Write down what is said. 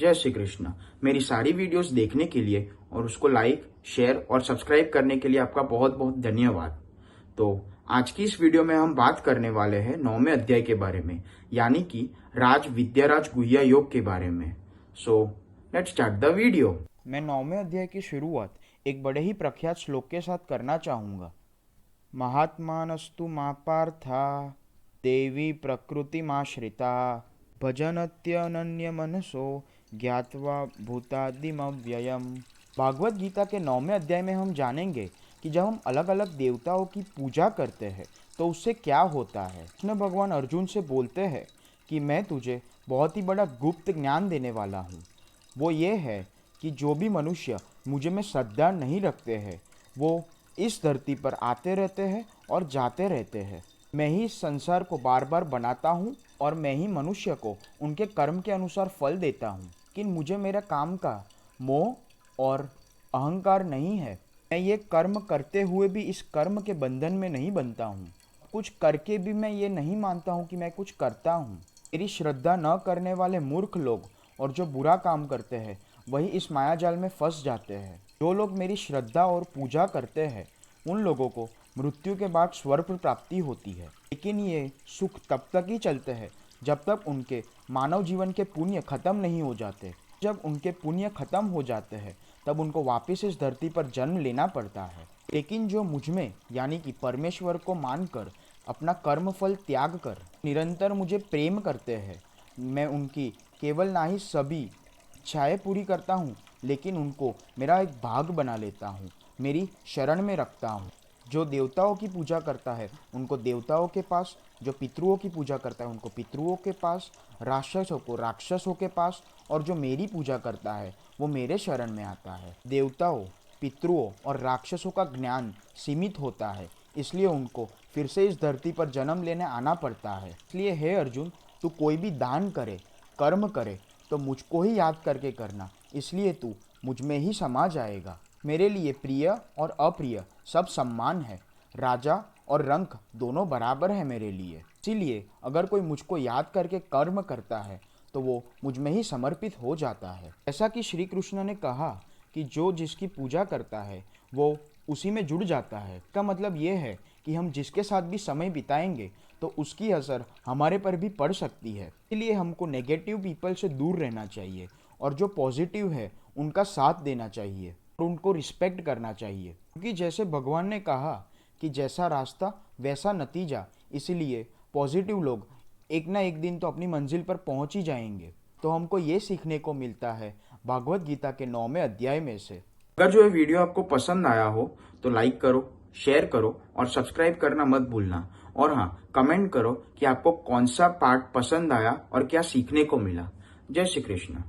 जय श्री कृष्ण। मेरी सारी वीडियोस देखने के लिए और उसको लाइक, शेयर और सब्सक्राइब करने के लिए आपका बहुत बहुत धन्यवाद। तो आज की इस वीडियो में हम बात करने वाले हैं 9वें अध्याय के बारे में, यानी कि राज विद्याराज गुह्य योग के बारे में। So let's start the video. मैं 9वें अध्याय की शुरुआत एक बड़े ही प्रख्यात श्लोक के साथ करना चाहूंगा। महात्मानस्तु मा पार्था देवी प्रकृतिमाश्रिता भजनत्यनन्य मनसो ज्ञात्वा भूतादिमव्ययम। भागवत गीता के 9वें अध्याय में हम जानेंगे कि जब हम अलग अलग देवताओं की पूजा करते हैं तो उससे क्या होता है। कृष्ण भगवान अर्जुन से बोलते हैं कि मैं तुझे बहुत ही बड़ा गुप्त ज्ञान देने वाला हूँ। वो ये है कि जो भी मनुष्य मुझे में श्रद्धा नहीं रखते हैं वो इस धरती पर आते रहते हैं और जाते रहते हैं। मैं ही इस संसार को बार बार बनाता हूँ और मैं ही मनुष्य को उनके कर्म के अनुसार फल देता हूँ। लेकिन मुझे मेरा काम का मोह और अहंकार नहीं है। मैं ये कर्म करते हुए भी इस कर्म के बंधन में नहीं बनता हूँ। कुछ करके भी मैं ये नहीं मानता हूँ कि मैं कुछ करता हूँ। मेरी श्रद्धा न करने वाले मूर्ख लोग और जो बुरा काम करते हैं वही इस मायाजाल में फंस जाते हैं। जो लोग मेरी श्रद्धा और पूजा करते हैं उन लोगों को मृत्यु के बाद स्वर्ग प्राप्ति होती है। लेकिन ये सुख तब तक ही चलते हैं जब तक उनके मानव जीवन के पुण्य खत्म नहीं हो जाते। जब उनके पुण्य खत्म हो जाते हैं तब उनको वापस इस धरती पर जन्म लेना पड़ता है। लेकिन जो मुझ में यानी कि परमेश्वर को मानकर अपना कर्म फल त्याग कर निरंतर मुझे प्रेम करते हैं, मैं उनकी केवल ना ही सभी इच्छाएं पूरी करता हूँ लेकिन उनको मेरा एक भाग बना लेता हूँ, मेरी शरण में रखता हूँ। जो देवताओं की पूजा करता है उनको देवताओं के पास, जो पितरुओं की पूजा करता है उनको पितरुओं के पास, राक्षसों को राक्षसों के पास, और जो मेरी पूजा करता है वो मेरे शरण में आता है। देवताओं, पितरुओं और राक्षसों का ज्ञान सीमित होता है, इसलिए उनको फिर से इस धरती पर जन्म लेने आना पड़ता है। इसलिए हे अर्जुन, तू कोई भी दान करे, कर्म करे तो मुझको ही याद करके करना, इसलिए तू मुझ में ही समा जाएगा। मेरे लिए प्रिय और अप्रिय सब सम्मान है। राजा और रंक दोनों बराबर है मेरे लिए। इसीलिए अगर कोई मुझको याद करके कर्म करता है तो वो मुझ में ही समर्पित हो जाता है। ऐसा कि श्री कृष्ण ने कहा कि जो जिसकी पूजा करता है वो उसी में जुड़ जाता है। इसका मतलब ये है कि हम जिसके साथ भी समय बिताएंगे तो उसकी असर हमारे पर भी पड़ सकती है। इसलिए हमको नेगेटिव पीपल से दूर रहना चाहिए और जो पॉजिटिव है उनका साथ देना चाहिए और उनको रिस्पेक्ट करना चाहिए। क्योंकि जैसे भगवान ने कहा कि जैसा रास्ता वैसा नतीजा, इसलिए पॉजिटिव लोग एक ना एक दिन तो अपनी मंजिल पर पहुंच ही जाएंगे। तो हमको ये सीखने को मिलता है भागवत गीता के 9वें अध्याय में से। अगर जो ये वीडियो आपको पसंद आया हो तो लाइक करो, शेयर करो और सब्सक्राइब करना मत भूलना। और हाँ, कमेंट करो कि आपको कौन सा पार्ट पसंद आया और क्या सीखने को मिला। जय श्री कृष्ण।